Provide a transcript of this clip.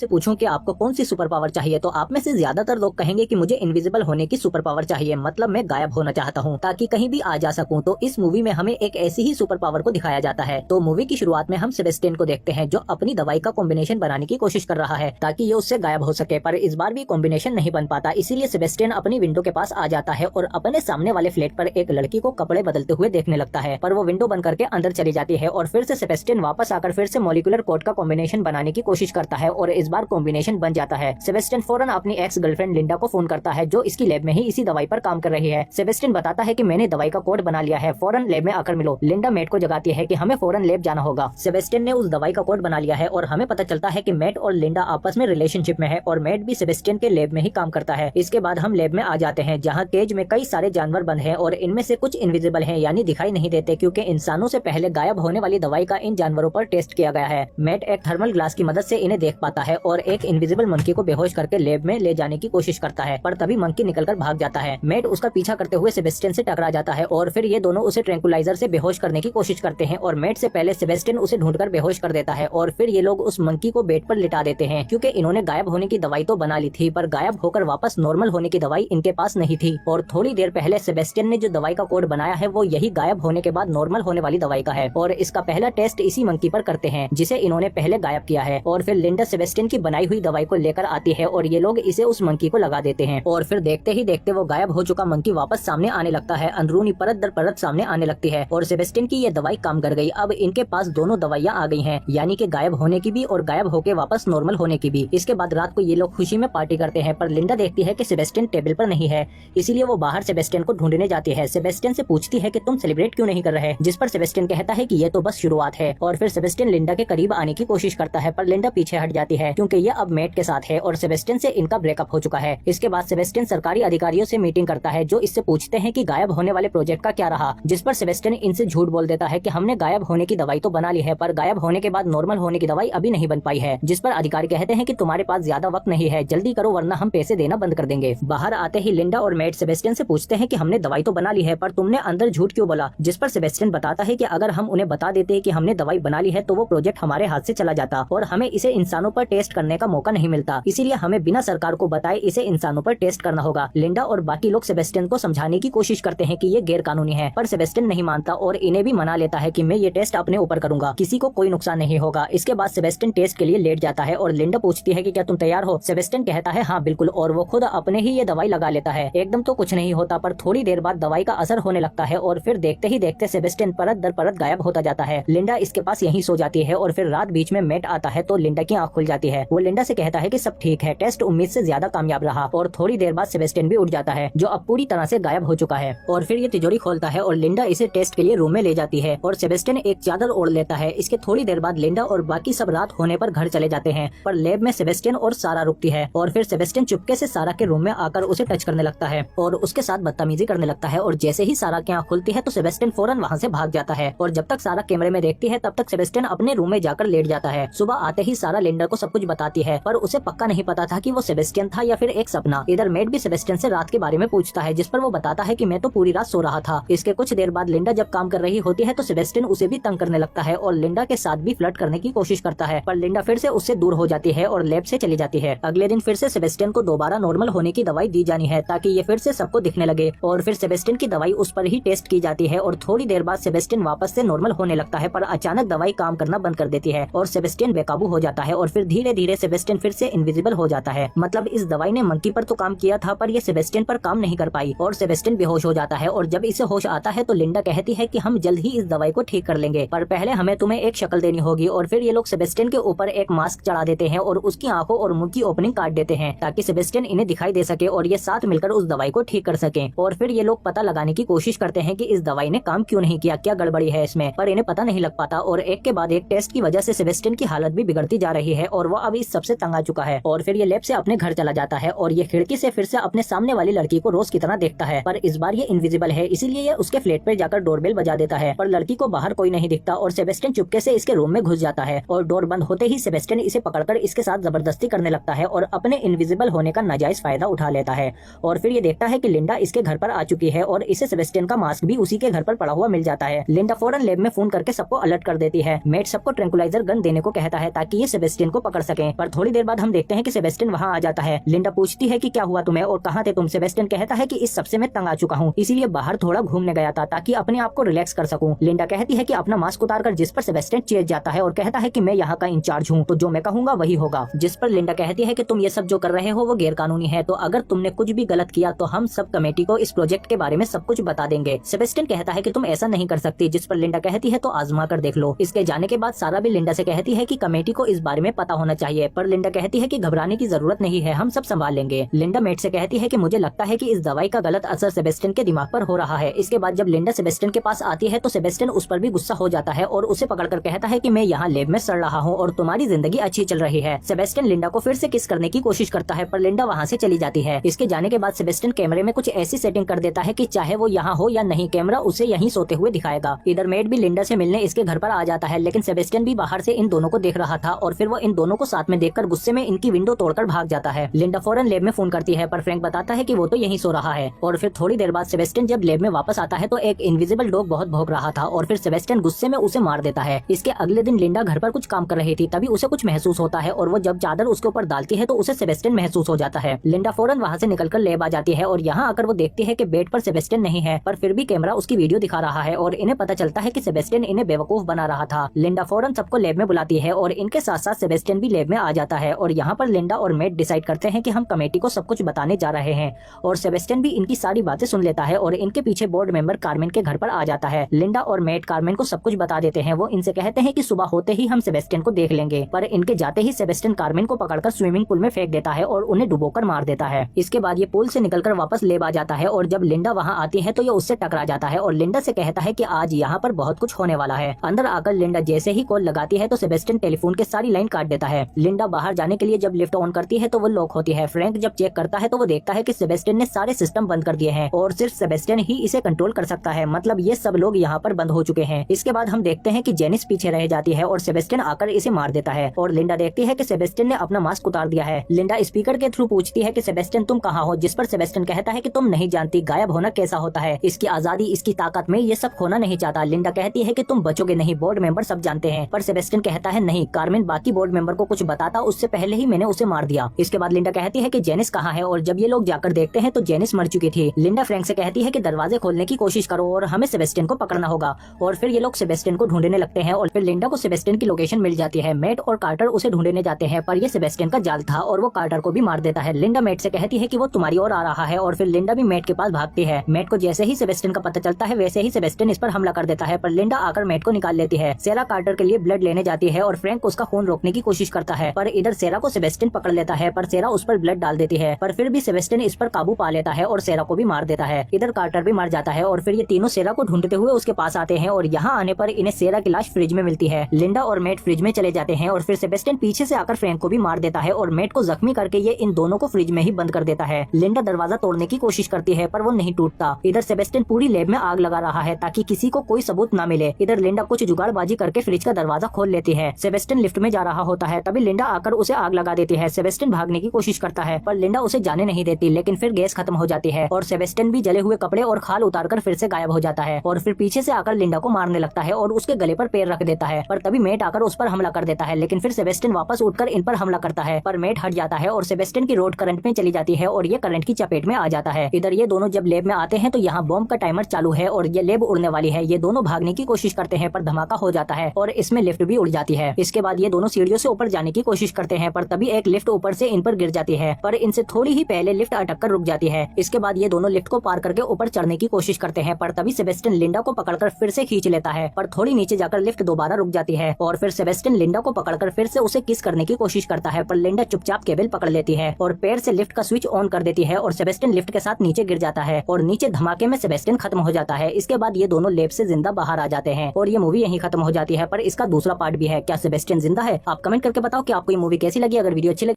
से पूछूं कि आपको कौन सी सुपर पावर चाहिए, तो आप में से ज्यादातर लोग कहेंगे कि मुझे इनविजिबल होने की सुपर पावर चाहिए, मतलब मैं गायब होना चाहता हूं ताकि कहीं भी आ जा सकूं। तो इस मूवी में हमें एक ऐसी ही सुपर पावर को दिखाया जाता है। तो मूवी की शुरुआत में हम सेबेस्टियन को देखते हैं जो अपनी दवाई का कॉम्बिनेशन बनाने की कोशिश कर रहा है ताकि ये उससे गायब हो सके, पर इस बार भी कॉम्बिनेशन नहीं बन पाता। इसीलिए सेबेस्टियन अपनी विंडो के पास आ जाता है और अपने सामने वाले फ्लैट पर एक लड़की को कपड़े बदलते हुए देखने लगता है, पर वो विंडो बंद करके अंदर चली जाती है और फिर से सेबेस्टियन वापस आकर फिर से मॉलिक्यूलर कोड का कॉम्बिनेशन बनाने की कोशिश करता है और इस बार कॉम्बिनेशन बन जाता है। सेबेस्टियन फौरन अपनी एक्स गर्लफ्रेंड लिंडा को फोन करता है जो इसकी लैब में ही इसी दवाई पर काम कर रही है। सेबेस्टियन बताता है कि मैंने दवाई का कोड बना लिया है, फौरन लैब में आकर मिलो। लिंडा मैट को जगाती है कि हमें फौरन लैब जाना होगा। सेबेस्टियन ने उस दवाई का कोड बना लिया है और हमें पता चलता है कि मैट और लिंडा आपस में रिलेशनशिप में है और मैट भी सेबेस्टियन के लैब में ही काम करता है। इसके बाद हम लैब में आ जाते हैं जहाँ केज में कई सारे जानवर बंद हैं और इनमें से कुछ इनविजिबल हैं, यानी दिखाई नहीं देते, क्योंकि इंसानों से पहले गायब होने वाली दवाई का इन जानवरों पर टेस्ट किया गया है। मैट एक थर्मल ग्लास की मदद से इन्हें देख पाता है और एक इनविजिबल मंकी को बेहोश करके लैब में ले जाने की कोशिश करता है, पर तभी मंकी निकलकर भाग जाता है। मैट उसका पीछा करते हुए सेबेस्टियन से टकरा जाता है और फिर ये दोनों उसे ट्रैंकुलाइजर से बेहोश करने की कोशिश करते हैं और मैट से पहले सेबेस्टियन उसे ढूंढकर बेहोश कर देता है और फिर ये लोग उस मंकी को बेड पर लिटा देते हैं, क्योंकि इन्होंने गायब होने की दवाई तो बना ली थी पर गायब होकर वापस नॉर्मल होने की दवाई इनके पास नहीं थी। और थोड़ी देर पहले सेबेस्टियन ने जो दवाई का कोड बनाया है वो यही गायब होने के बाद नॉर्मल होने वाली दवाई का है और इसका पहला टेस्ट इसी मंकी पर करते हैं जिसे इन्होंने पहले गायब किया है। और फिर लिंडा सेबेस्टियन की बनाई हुई दवाई को लेकर आती है और ये लोग इसे उस मंकी को लगा देते हैं और फिर देखते ही देखते वो गायब हो चुका मंकी वापस सामने आने लगता है। अंदरूनी परत दर परत सामने आने लगती है और सेबेस्टियन की ये दवाई काम कर गई। अब इनके पास दोनों दवाइयाँ आ गई हैं, यानी कि गायब होने की भी और गायब होके वापस नॉर्मल होने की भी। इसके बाद रात को ये लोग खुशी में पार्टी करते हैं, पर लिंडा देखती है कि सेबेस्टियन टेबल पर नहीं है, इसीलिए वो बाहर सेबेस्टियन को ढूंढने जाती है। सेबेस्टियन से पूछती है कि तुम सेलिब्रेट क्यों नहीं कर रहे, जिस पर सेबेस्टियन कहता है कि ये तो बस शुरुआत है। और फिर सेबेस्टियन लिंडा के करीब आने की कोशिश करता है, पर लिंडा पीछे हट जाती है क्योंकि ये अब मैट के साथ है और सेबेस्टियन से इनका ब्रेकअप हो चुका है। इसके बाद सेबेस्टियन सरकारी अधिकारियों से मीटिंग करता है जो इससे पूछते हैं कि गायब होने वाले प्रोजेक्ट का क्या रहा, जिस पर सेबेस्टियन इनसे झूठ बोल देता है कि हमने गायब होने की दवाई तो बना ली है पर गायब होने के बाद नॉर्मल होने की दवाई अभी नहीं बन पाई है, जिस पर अधिकारी कहते हैं कि तुम्हारे पास ज्यादा वक्त नहीं है, जल्दी करो वरना हम पैसे देना बंद कर देंगे। बाहर आते ही लिंडा और मैट सेबेस्टियन से पूछते हैं कि हमने दवाई तो बना ली है पर तुमने अंदर झूठ क्यों बोला, जिस पर सेबेस्टियन बताता है कि अगर हम उन्हें बता देते कि हमने दवाई बना ली है तो वो प्रोजेक्ट हमारे हाथ से चला जाता और हमें इसे इंसानों पर टेस्ट करने का मौका नहीं मिलता, इसीलिए हमें बिना सरकार को बताए इसे इंसानों पर टेस्ट करना होगा। लिंडा और बाकी लोग सेबेस्टियन को समझाने की कोशिश करते हैं कि ये गैर कानूनी है, पर सेबेस्टियन नहीं मानता और इन्हें भी मना लेता है कि मैं ये टेस्ट अपने ऊपर करूंगा, किसी को कोई नुकसान नहीं होगा। इसके बाद सेबेस्टियन टेस्ट के लिए लेट जाता है और लिंडा पूछती है कि क्या तुम तैयार हो। सेबेस्टियन कहता है हाँ बिल्कुल, और वो खुद अपने ही ये दवाई लगा लेता है। एकदम तो कुछ नहीं होता पर थोड़ी देर बाद दवाई का असर होने लगता है और फिर देखते ही देखते सेबेस्टियन परत दर परत गायब होता जाता है। लिंडा इसके पास यहीं सो जाती है और फिर रात बीच में मैट आता है तो लिंडा की आंख खुल जाती है। वो लिंडा से कहता है कि सब ठीक है, टेस्ट उम्मीद से ज्यादा कामयाब रहा और थोड़ी देर बाद सेबेस्टियन भी उठ जाता है जो अब पूरी तरह से गायब हो चुका है। और फिर ये तिजोरी खोलता है और लिंडा इसे टेस्ट के लिए रूम में ले जाती है और सेबेस्टियन एक चादर ओढ़ लेता है। इसके थोड़ी देर बाद लिंडा और बाकी सब रात होने पर घर चले जाते हैं, पर लैब में सेबेस्टियन और सारा रुकती है और फिर सेबेस्टियन चुपके से सारा के रूम में आकर उसे टच करने लगता है और उसके साथ बदतमीजी करने लगता है और जैसे ही सारा की आंख खुलती है तो सेबेस्टियन फौरन वहाँ से भाग जाता है और जब तक सारा कैमरे में देखती है तब तक सेबेस्टियन अपने रूम में जाकर लेट जाता है। सुबह आते ही सारा लिंडा को सब कुछ बताती है, पर उसे पक्का नहीं पता था कि वो सेबेस्टियन था या फिर एक सपना। इधर मैट भी सेबेस्टियन से रात के बारे में पूछता है, जिस पर वो बताता है कि मैं तो पूरी रात सो रहा था। इसके कुछ देर बाद लिंडा जब काम कर रही होती है तो सेबेस्टियन उसे भी तंग करने लगता है और लिंडा के साथ भी फ्लर्ट करने की कोशिश करता है, पर लिंडा फिर से उससे दूर हो जाती है और लैब से चली जाती है। अगले दिन फिर से सेबेस्टियन को दोबारा नॉर्मल होने की दवाई दी जानी है ताकि ये फिर से सबको दिखने लगे और फिर सेबेस्टियन की दवाई उस पर ही टेस्ट की जाती है और थोड़ी देर बाद सेबेस्टियन वापस से नॉर्मल होने लगता है, पर अचानक दवाई काम करना बंद कर देती है और सेबेस्टियन बेकाबू हो जाता है और फिर धीरे धीरे सेबेस्टियन फिर से इनविजिबल हो जाता है। मतलब इस दवाई ने मंकी पर तो काम किया था पर ये सेबेस्टियन पर काम नहीं कर पाई और सेबेस्टियन बेहोश हो जाता है और जब इसे होश आता है तो लिंडा कहती है कि हम जल्द ही इस दवाई को ठीक कर लेंगे, पर पहले हमें तुम्हें एक शक्ल देनी होगी। और फिर ये लोग सेबेस्टियन के ऊपर एक मास्क चढ़ा देते हैं और उसकी आंखों और मुंह की ओपनिंग काट देते हैं ताकि सेबेस्टियन इन्हें दिखाई दे सके और ये साथ मिलकर उस दवाई को ठीक कर सके। और फिर ये लोग पता लगाने की कोशिश करते हैं कि इस दवाई ने काम क्यों नहीं किया, क्या गड़बड़ी है इसमें, पर इन्हें पता नहीं लग पाता और एक के बाद एक टेस्ट की वजह से सेबेस्टियन की हालत भी बिगड़ती जा रही है और वो अब इस सबसे तंग आ चुका है। और फिर ये लैब से अपने घर चला जाता है और ये खिड़की से फिर से अपने सामने वाली लड़की को रोज की तरह देखता है, पर इस बार ये इनविजिबल है इसीलिए ये उसके फ्लैट पर जाकर डोरबेल बजा देता है, पर लड़की को बाहर कोई नहीं दिखता और सेबेस्टियन चुपके से इसके रूम में घुस जाता है और डोर बंद होते ही सेबेस्टियन इसे पकड़कर इसके साथ जबरदस्ती करने लगता है और अपने इनविजिबल होने का नाजायज फायदा उठा लेता है। और फिर ये देखता है कि लिंडा इसके घर पर आ चुकी है और इसे सेबेस्टियन का मास्क भी उसी के घर पर पड़ा हुआ मिल जाता है। लिंडा फौरन लैब में फोन करके सबको अलर्ट कर देती है। मैट सबको ट्रैंकुलाइजर गन देने को कहता है ताकि ये सेबेस्टियन को पकड़ सके। सके। पर थोड़ी देर बाद हम देखते हैं कि सेबेस्टियन वहाँ आ जाता है। लिंडा पूछती है कि क्या हुआ तुम्हें और कहाँ थे तुम। सेबेस्टियन कहता है कि इस सबसे मैं तंग आ चुका हूँ, इसीलिए बाहर थोड़ा घूमने गया था ताकि अपने आप को रिलैक्स कर सकूं। लिंडा कहती है कि अपना मास्क उतारकर, जिस पर सेबेस्टियन चेत जाता है और कहता है कि मैं यहाँ का इंचार्ज हूँ, तो जो मैं कहूँगा वही होगा। जिस पर लिंडा कहती है कि तुम ये सब जो कर रहे हो वो गैर कानूनी है, तो अगर तुमने कुछ भी गलत किया तो हम सब कमेटी को इस प्रोजेक्ट के बारे में सब कुछ बता देंगे। सेबेस्टियन कहता है कि तुम ऐसा नहीं कर सकती, जिस पर लिंडा कहती है तो आजमा कर देख लो। इसके जाने के बाद सारा भी लिंडा से कहती है कि कमेटी को इस बारे में पता होना चाहिए, पर लिंडा कहती है कि घबराने की जरूरत नहीं है, हम सब संभाल लेंगे। लिंडा मेट से कहती है कि मुझे लगता है कि इस दवाई का गलत असर सेबेस्टियन के दिमाग पर हो रहा है। इसके बाद जब लिंडा सेबेस्टियन के पास आती है तो सेबेस्टियन उस पर भी गुस्सा हो जाता है और उसे पकड़कर कहता है कि मैं यहाँ लैब में सड़ रहा हूँ और तुम्हारी जिंदगी अच्छी चल रही है। सेबेस्टियन लिंडा को फिर से किस करने की कोशिश करता है, पर लिंडा वहाँ से चली जाती है। इसके जाने के बाद सेबेस्टियन कैमरे में कुछ ऐसी सेटिंग कर देता है कि चाहे वो यहाँ हो या नहीं, कैमरा उसे यहीं सोते हुए दिखाएगा। इधर मेट भी लिंडा से मिलने इसके घर पर आ जाता है, लेकिन सेबेस्टियन भी बाहर से इन दोनों को देख रहा था और फिर वो इन दोनों को साथ में देखकर गुस्से में इनकी विंडो तोड़कर भाग जाता है। लिंडा फौरन लैब में फोन करती है, पर फ्रैंक बताता है कि वो तो यहीं सो रहा है। और फिर थोड़ी देर बाद सेबेस्टियन जब लैब में वापस आता है तो एक इनविजिबल डॉग बहुत भौंक रहा था और फिर सेबेस्टियन गुस्से में उसे मार देता है। इसके अगले दिन लिंडा घर पर कुछ काम कर रही थी, तभी उसे कुछ महसूस होता है और वो जब चादर उसके ऊपर डालती है तो उसे सेबेस्टियन महसूस हो जाता है। लिंडा फौरन वहाँ से निकलकर लैब आ जाती है और यहाँ आकर वो देखती है कि बेड पर सेबेस्टियन नहीं है, पर फिर भी कैमरा उसकी वीडियो दिखा रहा है और इन्हें पता चलता है कि सेबेस्टियन इन्हें बेवकूफ बना रहा था। लिंडा फौरन सबको लैब में बुलाती है और इनके साथ साथ सेबेस्टियन भी लैब में आ जाता है और यहाँ पर लिंडा और मेट डिसाइड करते हैं कि हम कमेटी को सब कुछ बताने जा रहे हैं और सेबेस्टियन भी इनकी सारी बातें सुन लेता है और इनके पीछे बोर्ड मेंबर कार्मेन के घर पर आ जाता है। लिंडा और मेट कार्मेन को सब कुछ बता देते हैं। वो इनसे कहते हैं कि सुबह होते ही हम सेबेस्टियन को देख लेंगे, पर इनके जाते ही सेबेस्टियन कार्मेन को पकड़कर स्विमिंग पूल में फेंक देता है और उन्हें डुबोकर मार देता है। इसके बाद ये पूल से निकलकर वापस लैब आ जाता है और जब लिंडा वहाँ आती है तो ये उससे टकरा जाता है और लिंडा से कहता है कि आज यहाँ पर बहुत कुछ होने वाला है। अंदर आकर लिंडा जैसे ही कॉल लगाती है तो सेबेस्टियन टेलीफोन के सारी लाइन काट देता है। लिंडा बाहर जाने के लिए जब लिफ्ट ऑन करती है तो वो लॉक होती है। फ्रैंक जब चेक करता है तो वो देखता है कि सेबेस्टियन ने सारे सिस्टम बंद कर दिए हैं और सिर्फ सेबेस्टियन ही इसे कंट्रोल कर सकता है, मतलब ये सब लोग यहाँ पर बंद हो चुके हैं। इसके बाद हम देखते हैं कि जेनिस पीछे रह जाती है और सेबेस्टियन आकर इसे मार देता है और लिंडा देखती है कि सेबेस्टियन ने अपना मास्क उतार दिया है। लिंडा स्पीकर के थ्रू पूछती है कि सेबेस्टियन तुम कहाँ हो, जिस पर सेबेस्टियन कहता है कि तुम नहीं जानती गायब होना कैसा होता है, इसकी आजादी इसकी ताकत में ये सब खोना नहीं चाहता। लिंडा कहती है कि तुम बचोगे नहीं, बोर्ड मेंबर सब जानते हैं, पर सेबेस्टियन कहता है नहीं, कार्मेन बाकी बोर्ड मेंबर को कुछ बताता उससे पहले ही मैंने उसे मार दिया। इसके बाद लिंडा कहती है कि जेनिस कहाँ है और जब ये लोग जाकर देखते हैं तो जेनिस मर चुकी थी। लिंडा फ्रैंक से कहती है कि दरवाजे खोलने की कोशिश करो और हमें सेबेस्टियन को पकड़ना होगा और फिर ये लोग सेबेस्टियन को ढूंढने लगते हैं और फिर लिंडा को सेबेस्टियन की लोकेशन मिल जाती है। मेट और कार्टर उसे ढूंढने जाते हैं पर ये सेबेस्टियन का जाल था और वो कार्टर को भी मार देता है। लिंडा मेट से कहती है कि वो तुम्हारी ओर आ रहा है और फिर लिंडा भी मेट के पास भागती है। मेट को जैसे ही सेबेस्टियन का पता चलता है वैसे ही सेबेस्टियन इस पर हमला कर देता है, पर लिंडा आकर मेट को निकाल लेती है। सेरा कार्टर के लिए ब्लड लेने जाती है और फ्रैंक उसका खून रोकने की कोशिश करता है, पर इधर सेरा को सेबेस्टियन पकड़ लेता है, पर सेरा उस पर ब्लड डाल देती है, पर फिर भी सेबेस्टियन इस पर काबू पा लेता है और सेरा को भी मार देता है। इधर कार्टर भी मर जाता है और फिर ये तीनों सेरा को ढूंढते हुए उसके पास आते हैं और यहाँ आने पर इन्हें सेरा की लाश फ्रिज में मिलती है। लिंडा और मेट फ्रिज में चले जाते हैं और फिर सेबेस्टियन पीछे से आकर फ्रैंक को भी मार देता है और मेट को जख्मी करके ये इन दोनों को फ्रिज में ही बंद कर देता है। लिंडा दरवाजा तोड़ने की कोशिश करती है पर वो नहीं टूटता। इधर सेबेस्टियन पूरी लैब में आग लगा रहा है ताकि किसी को कोई सबूत न मिले। इधर लिंडा कुछ जुगाड़बाजी करके फ्रिज का दरवाजा खोल लेती है। सेबेस्टियन लिफ्ट में जा रहा होता है, तभी लिंडा आकर उसे आग लगा देती है। सेबेस्टियन भागने की कोशिश करता है पर लिंडा उसे जाने नहीं देती, लेकिन फिर गैस खत्म हो जाती है और सेबेस्टियन भी जले हुए कपड़े और खाल उतारकर फिर से गायब हो जाता है और फिर पीछे से आकर लिंडा को मारने लगता है और उसके गले पर पैर रख देता है, पर तभी मेट आकर उस पर हमला कर देता है। लेकिन फिर सेबेस्टियन वापस उठकर इन पर हमला करता है, पर मेट हट जाता है और सेबेस्टियन की रोड करंट में चली जाती है और ये करंट की चपेट में आ जाता है। इधर ये दोनों जब लैब में आते हैं तो यहाँ बॉम्ब का टाइमर चालू है और ये लैब उड़ने वाली है। ये दोनों भागने की कोशिश करते हैं पर धमाका हो जाता है और इसमें लिफ्ट भी उड़ जाती है। इसके बाद ये दोनों सीढ़ियों से ऊपर जाने की कोशिश करते हैं पर तभी एक लिफ्ट ऊपर से इन पर गिर जाती है, पर इनसे थोड़ी ही पहले लिफ्ट अटक कर रुक जाती है। इसके बाद ये दोनों लिफ्ट को पार करके ऊपर चढ़ने की कोशिश करते हैं पर तभी सेबेस्टियन लिंडा को पकड़कर फिर से खींच लेता है, पर थोड़ी नीचे जाकर लिफ्ट दोबारा रुक जाती है और फिर सेबेस्टियन लिंडा को पकड़कर फिर से उसे किस करने की कोशिश करता है, पर लिंडा चुपचाप केबल पकड़ लेती है और पैर से लिफ्ट का स्विच ऑन कर देती है और सेबेस्टियन लिफ्ट के साथ नीचे गिर जाता है और नीचे धमाके में सेबेस्टियन खत्म हो जाता है। इसके बाद ये दोनों लैब से जिंदा बाहर आ जाते हैं और ये मूवी यहीं खत्म हो जाती है, पर इसका दूसरा पार्ट भी है। क्या सेबेस्टियन जिंदा है? आप कमेंट करके बताओ कि आपको ये मूवी कैसी लगी। अगर वीडियो अच्छी लगी